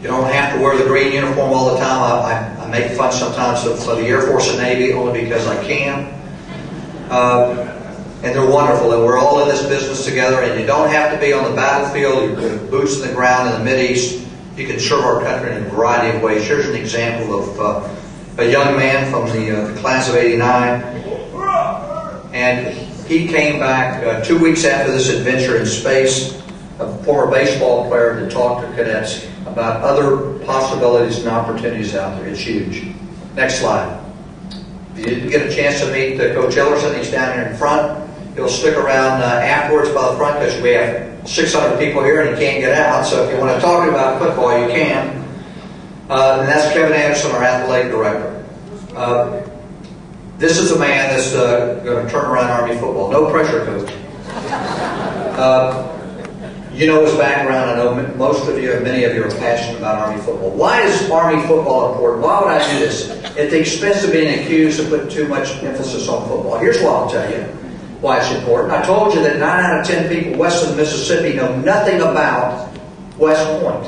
You don't have to wear the green uniform all the time. I make fun sometimes of the Air Force and Navy only because I can. And they're wonderful, and we're all in this business together, and you don't have to be on the battlefield. You put boots in the ground in the Mideast. You can serve our country in a variety of ways. Here's an example of a young man from the class of '89, and he came back 2 weeks after this adventure in space, a former baseball player, to talk to cadets about other possibilities and opportunities out there. It's huge. Next slide. If you didn't get a chance to meet Coach Ellerson, he's down here in front. He'll stick around afterwards by the front because we have 600 people here and he can't get out. So if you want to talk about football, you can. And that's Kevin Anderson, our athletic director. This is a man that's going to turn around Army football. No pressure, Coach. You know his background. I know most of you, many of you are passionate about Army football. Why is Army football important? Why would I do this? At the expense of being accused of putting too much emphasis on football. Here's what I'll tell you why it's important. I told you that 9 out of 10 people west of the Mississippi know nothing about West Point.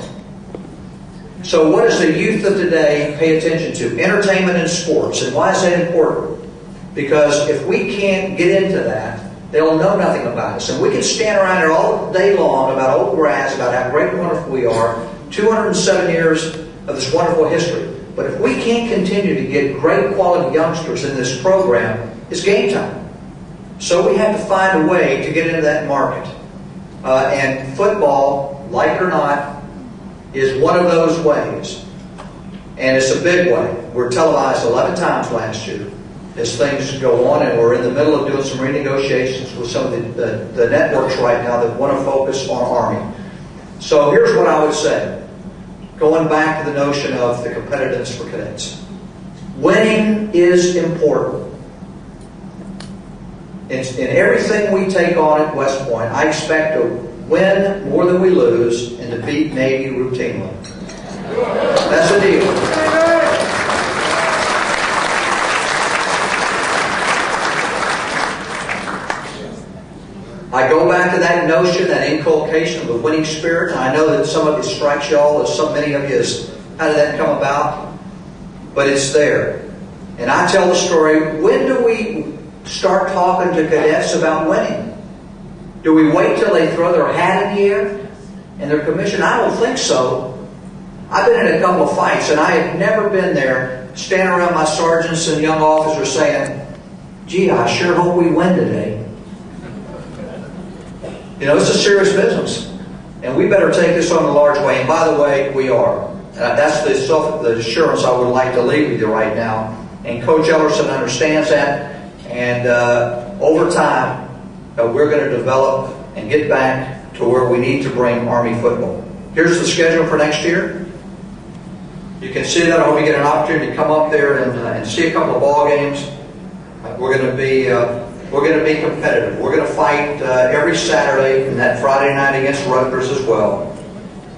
So what does the youth of today pay attention to? Entertainment and sports. And why is that important? Because if we can't get into that, they'll know nothing about us. And we can stand around here all day long about old grass, about how great and wonderful we are, 207 years of this wonderful history. But if we can't continue to get great quality youngsters in this program, it's game time. So we have to find a way to get into that market. And football, like it or not, is one of those ways. And it's a big way. We're televised 11 times last year as things go on, and we're in the middle of doing some renegotiations with some of the networks right now that want to focus on Army. So here's what I would say, going back to the notion of the competitiveness for cadets. Winning is important. In everything we take on at West Point, I expect to win more than we lose and to beat Navy routinely. That's the deal. I go back to that notion, that inculcation of the winning spirit. And I know that some of it strikes y'all, as so many of you, as how did that come about? But it's there. And I tell the story, when do we start talking to cadets about winning? Do we wait till they throw their hat in the air and they're commissioned? I don't think so. I've been in a couple of fights, and I have never been there standing around my sergeants and young officers saying, gee, I sure hope we win today. You know, it's a serious business. And we better take this on a large way. And by the way, we are. That's the assurance I would like to leave with you right now. And Coach Ellerson understands that. And over time, we're going to develop and get back to where we need to bring Army football. Here's the schedule for next year. You can see that. I hope you get an opportunity to come up there and see a couple of ball games. We're going to be competitive. We're going to fight every Saturday and that Friday night against Rutgers as well.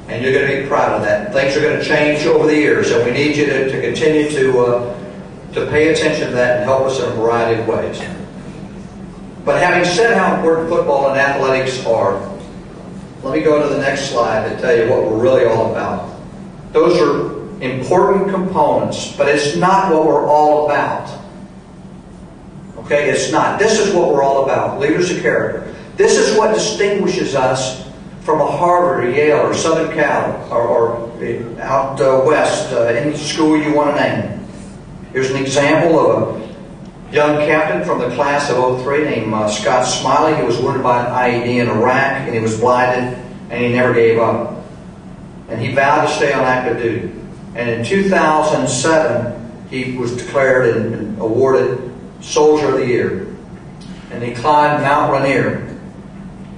And you're going to be proud of that. Things are going to change over the years, and we need you to continue to pay attention to that and help us in a variety of ways. But having said how important football and athletics are, let me go to the next slide to tell you what we're really all about. Those are important components, but it's not what we're all about. Okay, it's not. This is what we're all about, leaders of character. This is what distinguishes us from a Harvard or Yale or Southern Cal or out west, any school you want to name. Here's an example of a young captain from the class of '03 named Scott Smiley. He was wounded by an IED in Iraq, and he was blinded, and he never gave up. And he vowed to stay on active duty. And in 2007, he was declared and awarded Soldier of the Year. And he climbed Mount Rainier.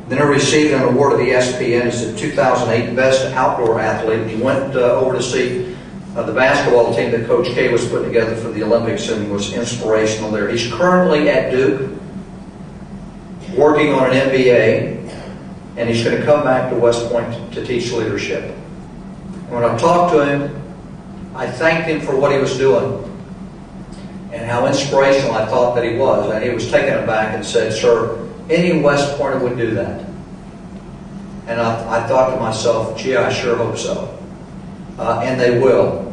Then he received an award of the ESPN as the 2008 Best Outdoor Athlete. He went over to see the basketball team that Coach K was putting together for the Olympics and was inspirational there. He's currently at Duke, working on an MBA, and he's going to come back to West Point to teach leadership. And when I talked to him, I thanked him for what he was doing and how inspirational I thought that he was. And he was taken aback and said, "Sir, any West Pointer would do that." And I thought to myself, gee, I sure hope so. and they will.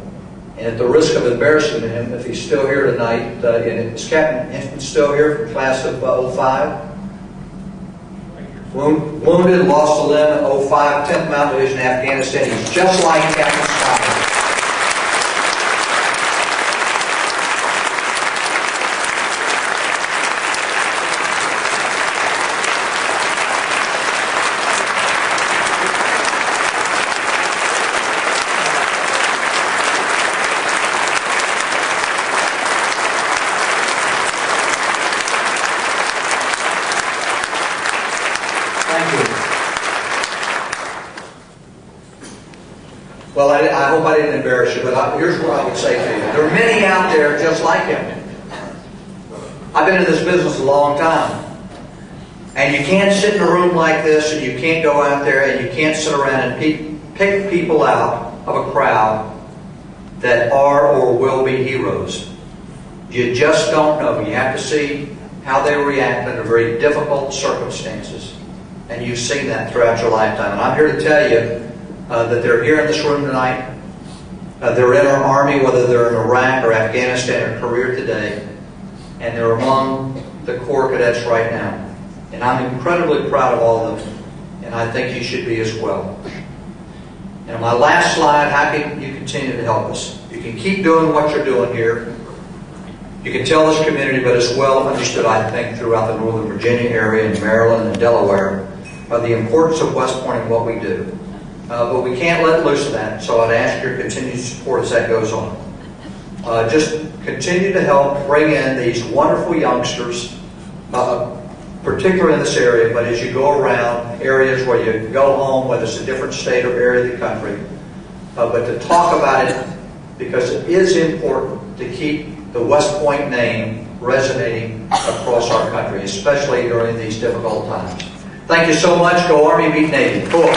And at the risk of embarrassing him, if he's still here tonight, and is Captain Hinton still here from class of 05? Wounded, lost a limb in 05, 10th Mountain Division, Afghanistan. He's just like Captain Scott. Well, I hope I didn't embarrass you, but here's what I would say to you. There are many out there just like him. I've been in this business a long time. And you can't sit in a room like this, and you can't go out there, and you can't sit around and pick people out of a crowd that are or will be heroes. You just don't know. You have to see how they react under very difficult circumstances. And you've seen that throughout your lifetime. And I'm here to tell you that they're here in this room tonight. They're in our Army, whether they're in Iraq or Afghanistan or Korea today. And they're among the Corps cadets right now. And I'm incredibly proud of all of them. And I think you should be as well. And my last slide, how can you continue to help us? You can keep doing what you're doing here. You can tell this community, but it's well understood, I think, throughout the Northern Virginia area and Maryland and Delaware, the importance of West Point and what we do. But we can't let loose of that, so I'd ask your continued support as that goes on. Just continue to help bring in these wonderful youngsters, particularly in this area, but as you go around areas where you go home, whether it's a different state or area of the country, but to talk about it, because it is important to keep the West Point name resonating across our country, especially during these difficult times. Thank you so much. Go Army, beat Navy. Cool.